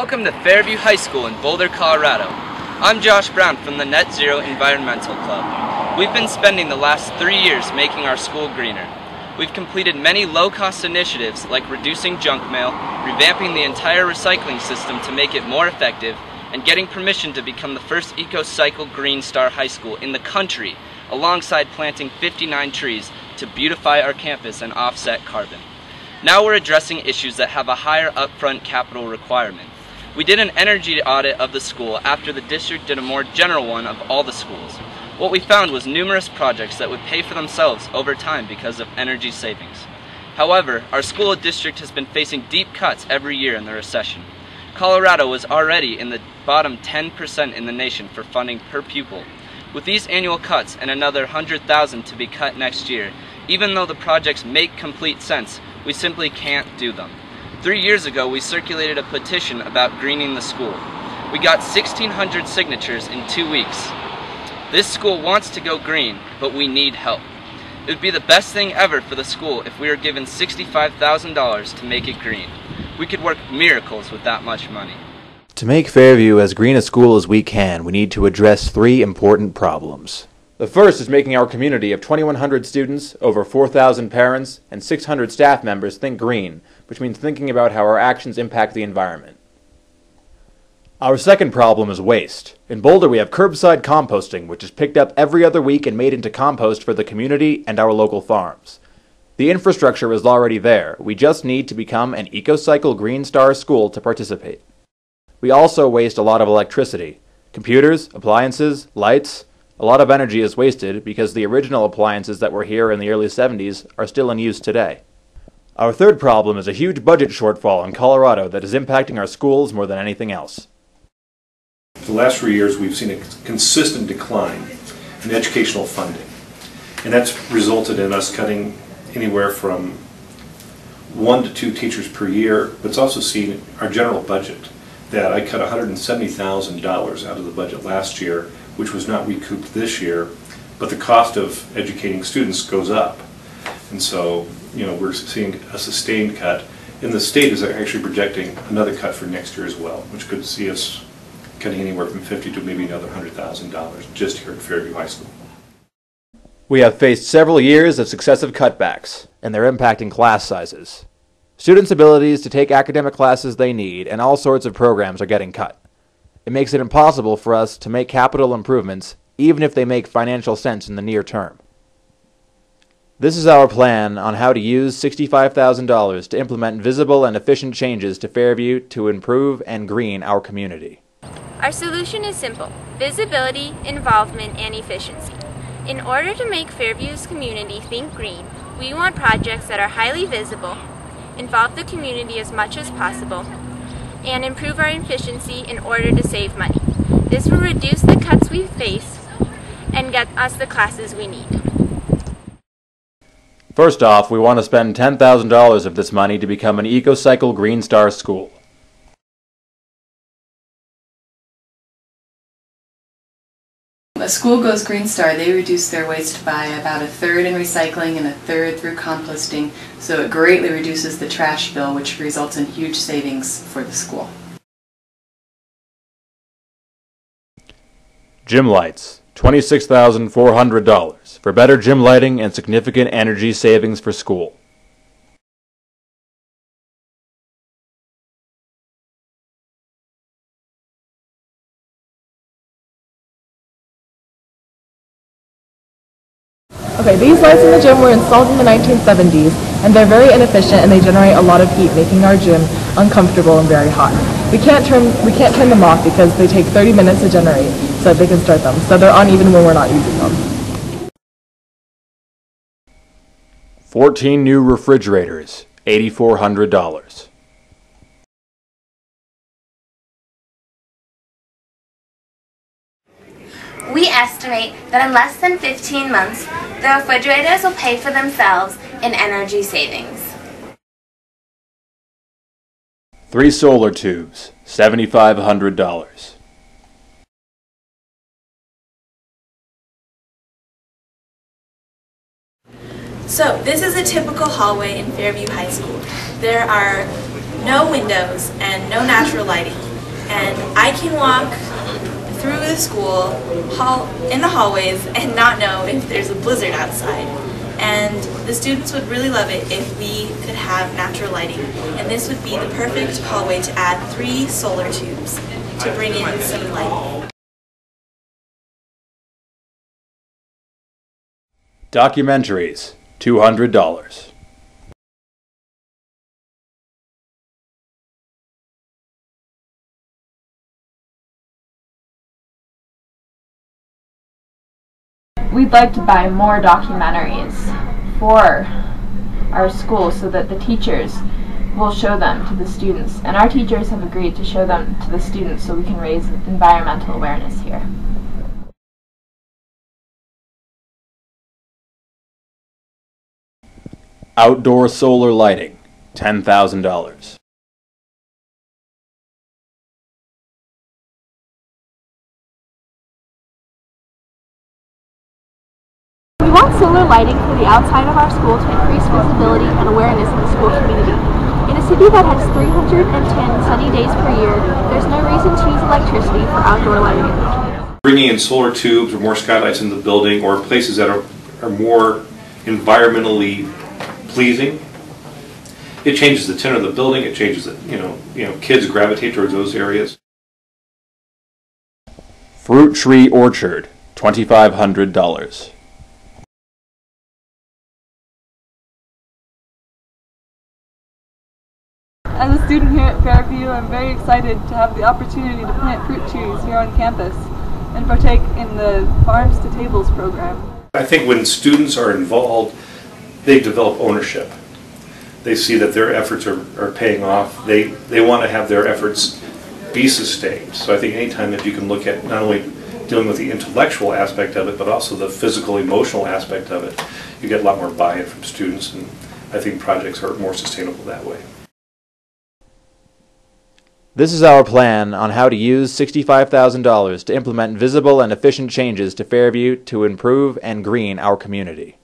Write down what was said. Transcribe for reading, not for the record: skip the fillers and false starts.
Welcome to Fairview High School in Boulder, Colorado. I'm Josh Brown from the Netzero Environmental Club. We've been spending the last 3 years making our school greener. We've completed many low-cost initiatives like reducing junk mail, revamping the entire recycling system to make it more effective, and getting permission to become the first EcoCycle Green Star High School in the country, alongside planting 59 trees to beautify our campus and offset carbon. Now we're addressing issues that have a higher upfront capital requirement. We did an energy audit of the school after the district did a more general one of all the schools. What we found was numerous projects that would pay for themselves over time because of energy savings. However, our school district has been facing deep cuts every year in the recession. Colorado was already in the bottom 10% in the nation for funding per pupil. With these annual cuts and another $100,000 to be cut next year, even though the projects make complete sense, we simply can't do them. 3 years ago, we circulated a petition about greening the school. We got 1,600 signatures in 2 weeks. This school wants to go green, but we need help. It would be the best thing ever for the school if we were given $65,000 to make it green. We could work miracles with that much money. To make Fairview as green a school as we can, we need to address 3 important problems. The first is making our community of 2,100 students, over 4,000 parents, and 600 staff members think green, which means thinking about how our actions impact the environment. Our second problem is waste. In Boulder, we have curbside composting, which is picked up every other week and made into compost for the community and our local farms. The infrastructure is already there. We just need to become an EcoCycle Green Star school to participate. We also waste a lot of electricity. Computers, appliances, lights. A lot of energy is wasted because the original appliances that were here in the early 70s are still in use today. Our third problem is a huge budget shortfall in Colorado that is impacting our schools more than anything else. For the last 3 years, we've seen a consistent decline in educational funding, and that's resulted in us cutting anywhere from 1 to 2 teachers per year, but it's also seen our general budget that I cut $170,000 out of the budget last year, which was not recouped this year, but the cost of educating students goes up. And so, we're seeing a sustained cut, and the state is actually projecting another cut for next year as well, which could see us cutting anywhere from $50,000 to maybe another $100,000 just here at Fairview High School. We have faced several years of successive cutbacks, and they're impacting class sizes. Students' abilities to take academic classes they need and all sorts of programs are getting cut. It makes it impossible for us to make capital improvements, even if they make financial sense in the near term. This is our plan on how to use $65,000 to implement visible and efficient changes to Fairview to improve and green our community. Our solution is simple: visibility, involvement, and efficiency. In order to make Fairview's community think green, we want projects that are highly visible, involve the community as much as possible, and improve our efficiency in order to save money. This will reduce the cuts we face and get us the classes we need. First off, we want to spend $10,000 of this money to become an EcoCycle Green Star school. A school goes Green Star, they reduce their waste by about 1/3 in recycling and 1/3 through composting, so it greatly reduces the trash bill, which results in huge savings for the school. Gym lights, $26,400 for better gym lighting and significant energy savings for school. Okay, these lights in the gym were installed in the 1970s, and they're very inefficient and they generate a lot of heat, making our gym uncomfortable and very hot. We can't turn them off because they take 30 minutes to generate so that they can start them. So they're on even when we're not using them. 14 new refrigerators, $8,400. We estimate that in less than 15 months, the refrigerators will pay for themselves in energy savings. 3 solar tubes, $7,500. So this is a typical hallway in Fairview High School. There are no windows and no natural lighting. and I can walk through the school in the hallways and not know if there's a blizzard outside. And the students would really love it if we could have natural lighting, and this would be the perfect hallway to add 3 solar tubes to bring in some light. Documentaries, $200. We'd like to buy more documentaries for our school so that the teachers will show them to the students, and our teachers have agreed to show them to the students so we can raise environmental awareness here. Outdoor solar lighting, $10,000. We want solar lighting for the outside of our school to increase visibility and awareness in the school community. In a city that has 310 sunny days per year, there's no reason to use electricity for outdoor lighting. Bringing in solar tubes or more skylights in the building, or places that are more environmentally pleasing, it changes the tenor of the building. It changes it. Kids gravitate towards those areas. Fruit tree orchard, $2,500. As a student here at Fairview, I'm very excited to have the opportunity to plant fruit trees here on campus and partake in the Farms to Tables program. I think when students are involved, they develop ownership. They see that their efforts are paying off. They want to have their efforts be sustained. So I think anytime that you can look at not only dealing with the intellectual aspect of it, but also the physical, emotional aspect of it, you get a lot more buy-in from students, and I think projects are more sustainable that way. This is our plan on how to use $65,000 to implement visible and efficient changes to Fairview to improve and green our community.